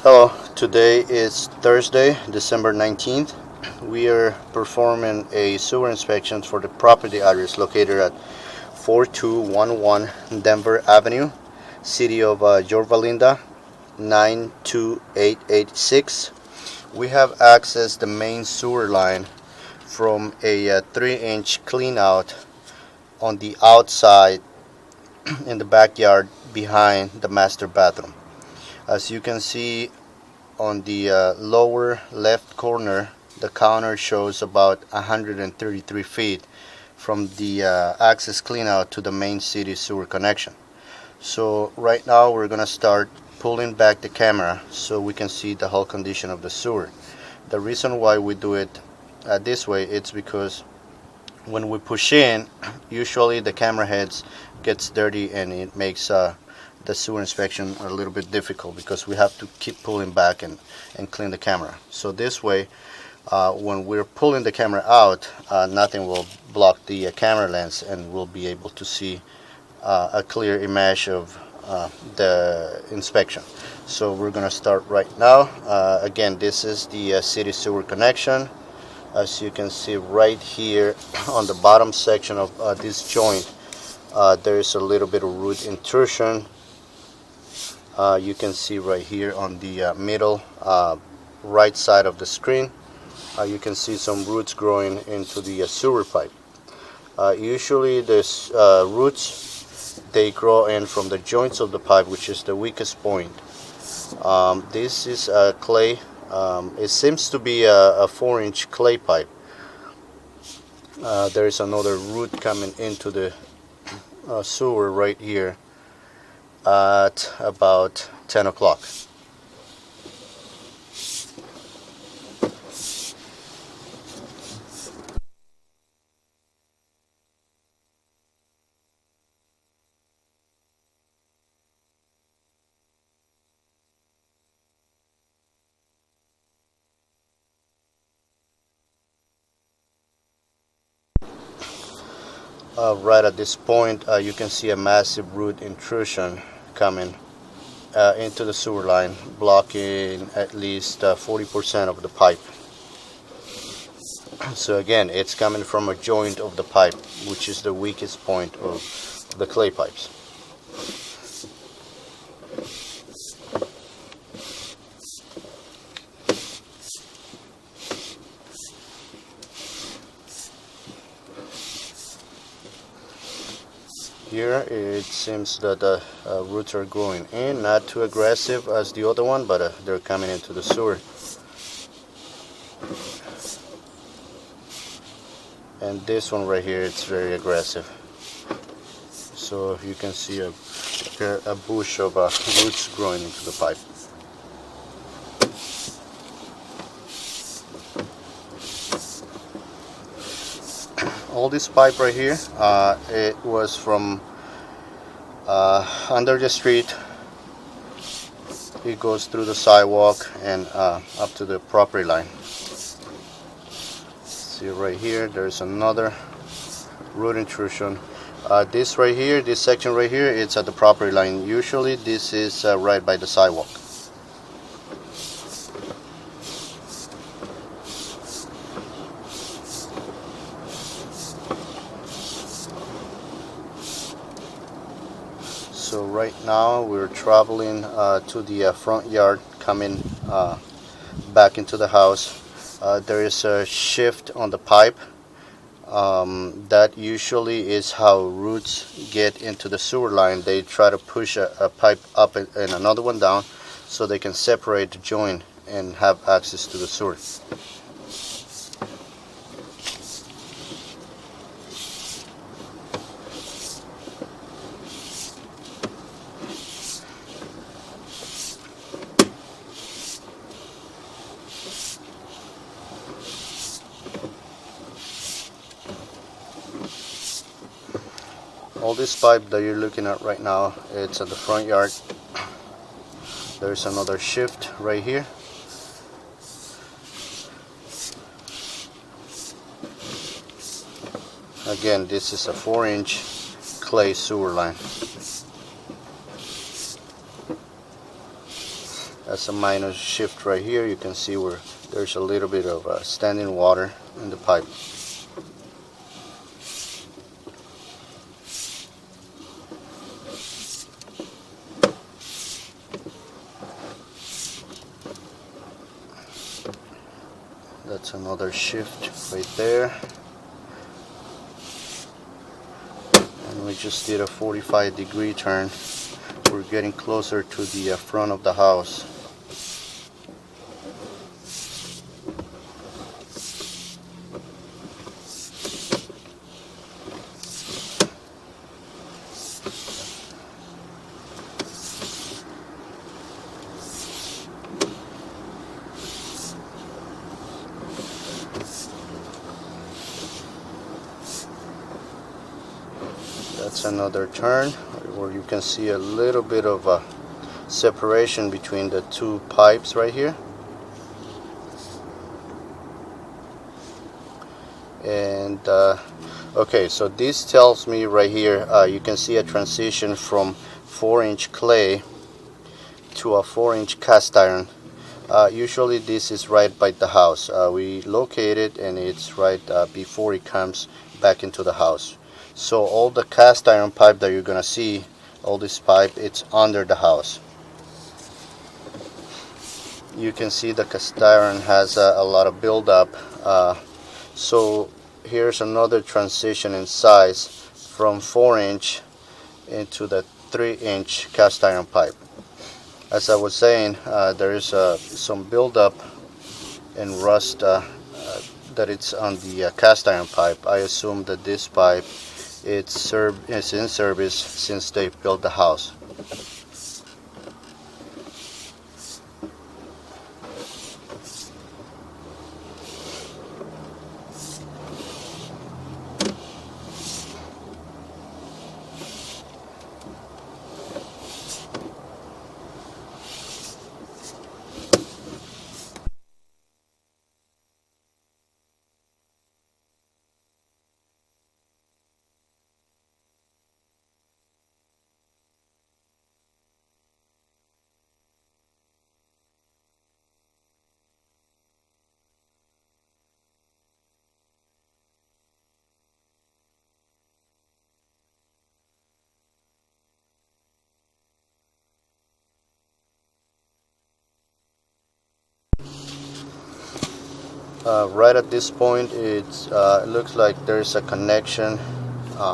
Hello, today is Thursday, December 19th. We are performing a sewer inspection for the property address located at 4211 Denver Avenue, City of Yorba, 92886. We have accessed the main sewer line from a 3-inch clean out on the outside in the backyard behind the master bathroom. As you can see on the lower left corner, the counter shows about 133 feet from the access cleanout to the main city sewer connection. So right now we're gonna start pulling back the camera so we can see the whole condition of the sewer. The reason why we do it this way, it's because when we push in, usually the camera heads gets dirty and it makes the sewer inspection a little bit difficult because we have to keep pulling back and clean the camera. So this way, when we're pulling the camera out, nothing will block the camera lens and we'll be able to see a clear image of the inspection. So we're gonna start right now. Again, this is the city sewer connection. As you can see right here on the bottom section of this joint, there is a little bit of root intrusion. You can see right here on the middle right side of the screen, you can see some roots growing into the sewer pipe. Usually these roots, they grow in from the joints of the pipe, which is the weakest point. This is a clay. It seems to be a 4-inch clay pipe. There is another root coming into the sewer right here at about 10 o'clock. Right at this point, you can see a massive root intrusion coming into the sewer line, blocking at least 40% of the pipe. So again, it's coming from a joint of the pipe, which is the weakest point of the clay pipes. Here it seems that the roots are growing in, not too aggressive as the other one, but they're coming into the sewer. And this one right here, it's very aggressive. So you can see a bush of roots growing into the pipe. All this pipe right here, it was from under the street. It goes through the sidewalk and up to the property line. See right here, there's another root intrusion. This right here, this section right here, it's at the property line. Usually this is right by the sidewalk. So right now we're traveling to the front yard, coming back into the house. There is a shift on the pipe. That usually is how roots get into the sewer line. They try to push a pipe up and another one down so they can separate the joint and have access to the sewer. All this pipe that you're looking at right now, it's at the front yard. There's another shift right here. Again, this is a 4-inch clay sewer line. That's a minor shift right here. You can see where there's a little bit of standing water in the pipe. That's another shift right there. And we just did a 45-degree turn. We're getting closer to the front of the house. That's another turn where you can see a little bit of a separation between the two pipes right here. And okay, so this tells me right here, you can see a transition from 4-inch clay to a 4-inch cast iron. Usually this is right by the house. We locate it and it's right before it comes back into the house. So all the cast iron pipe that you're gonna see, all this pipe, it's under the house. You can see the cast iron has a lot of buildup. So here's another transition in size from 4-inch into the 3-inch cast iron pipe. As I was saying, there is some buildup and rust that it's on the cast iron pipe. I assume that this pipe is in service since they built the house. Right at this point, it looks like there's a connection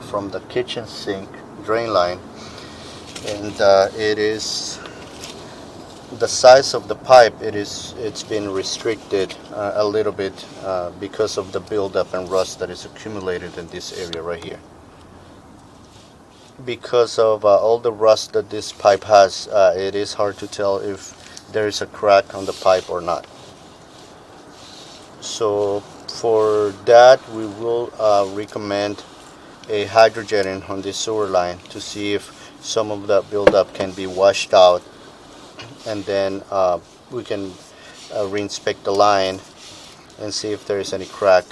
from the kitchen sink drain line, and it is the size of the pipe. It's been restricted a little bit because of the buildup and rust that is accumulated in this area right here. Because of all the rust that this pipe has, it is hard to tell if there is a crack on the pipe or not. So for that, we will recommend a hydrojetting on this sewer line to see if some of that buildup can be washed out, and then we can reinspect the line and see if there is any crack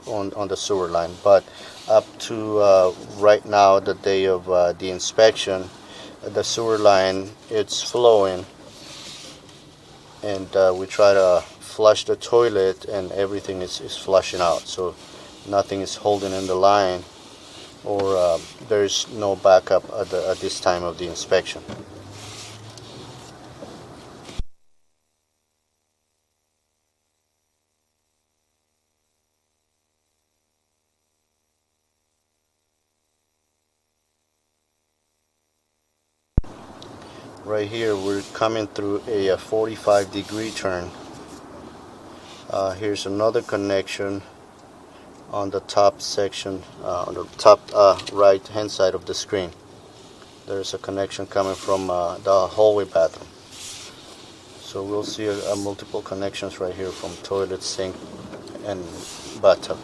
on the sewer line. But up to right now, the day of the inspection, the sewer line, it's flowing, and we try to flush the toilet and everything is flushing out, so nothing is holding in the line, or there's no backup at this time of the inspection. Right here we're coming through a 45-degree turn. Here's another connection on the top section, on the top right hand side of the screen. There's a connection coming from the hallway bathroom. So we'll see multiple connections right here from toilet, sink, and bathtub.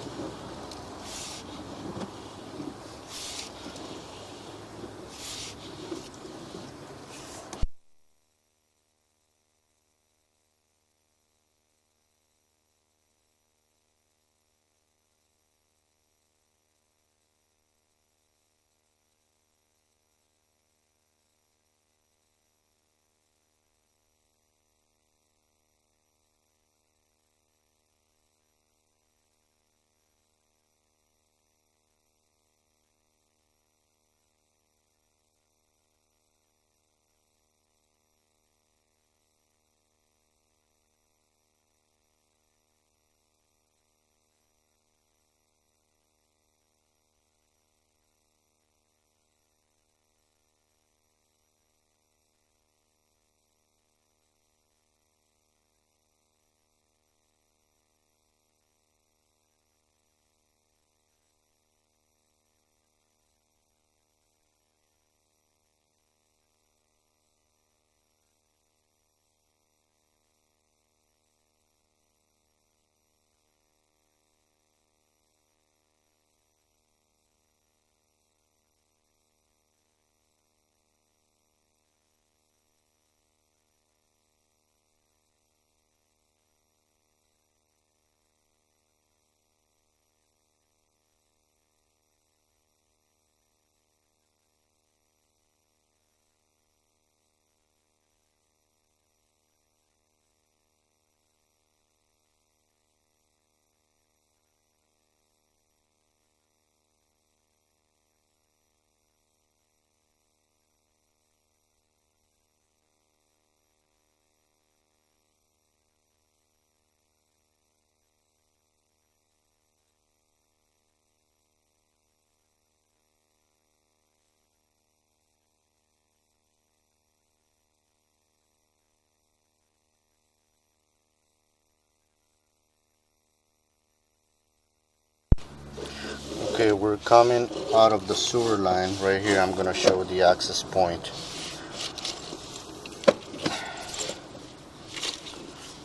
Okay, we're coming out of the sewer line right here. I'm gonna show the access point.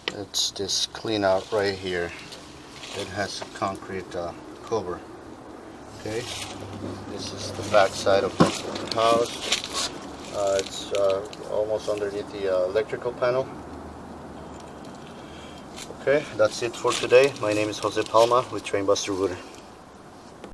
It's this clean out right here. It has a concrete cover. Okay, this is the back side of the house. It's almost underneath the electrical panel. Okay, that's it for today. My name is Jose Palma with Trainbuster Wood.